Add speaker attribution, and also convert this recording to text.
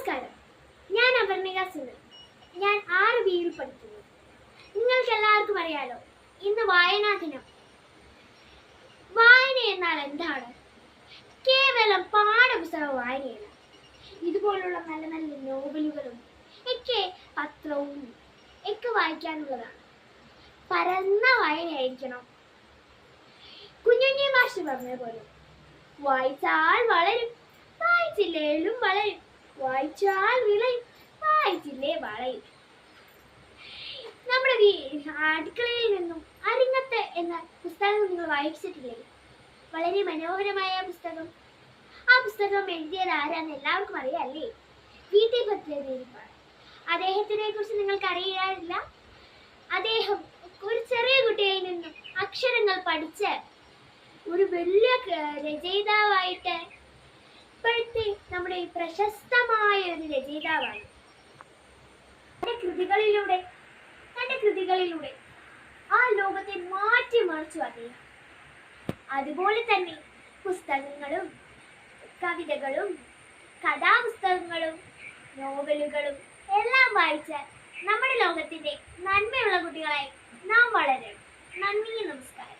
Speaker 1: നമസ്കാരം. ഞാൻ അപർണിക സുനിൽ. ഞാൻ 6 ബിയിൽ പഠിക്കുന്നു. നിങ്ങൾക്ക് എല്ലാവർക്കും അറിയാലോ, ഇന്ന് വായനാ ദിനം. വായന എന്നാൽ എന്താണ്? കേവലം പാഠപുസ്തക വായനയല്ല. ഇതുപോലുള്ള നല്ല നല്ല നോവലുകളും ഒക്കെ പത്രവും ഒക്കെ വായിക്കാനുള്ളതാണ്. പരന്ന വായനയായിരിക്കണം. കുഞ്ഞുണ്ണി മാഷ് പറഞ്ഞ പോലെ വായിച്ചാൽ വളരും, വായിച്ചില്ലേലും വളരും, വായിച്ചാൽ വിളയും, വായിച്ചില്ലേ വളയും. നമ്മുടെ അടുക്കളയിൽ നിന്നും അരിങ്ങത്ത് എന്ന പുസ്തകം നിങ്ങൾ വായിച്ചിട്ടില്ലേ? വളരെ മനോഹരമായ പുസ്തകം. ആ പുസ്തകം എഴുതിയത് ആരാന്ന് എല്ലാവർക്കും അറിയാല്ലേ? VT ഭദ്രദേവിപ്പാണ്. അദ്ദേഹത്തിനെ കുറിച്ച് നിങ്ങൾക്ക് അറിയാറില്ല? അദ്ദേഹം ഒരു ചെറിയ കുട്ടിയിൽ നിന്നും അക്ഷരങ്ങൾ പഠിച്ച് ഒരു വലിയ രചയിതാവായിട്ട് ഇപ്പോഴത്തെ നമ്മുടെ പ്രശസ്തമായ ഒരു രചയിതാവാണ്. തന്റെ കൃതികളിലൂടെ ആ ലോകത്തെ മാറ്റിമറിച്ചു അദ്ദേഹം. അതുപോലെ തന്നെ പുസ്തകങ്ങളും കവിതകളും കഥാപുസ്തകങ്ങളും നോവലുകളും എല്ലാം വായിച്ച് നമ്മുടെ ലോകത്തിന്റെ നന്മയുള്ള കുട്ടികളായി നാം വളരണം. നന്ദി, നമസ്കാരം.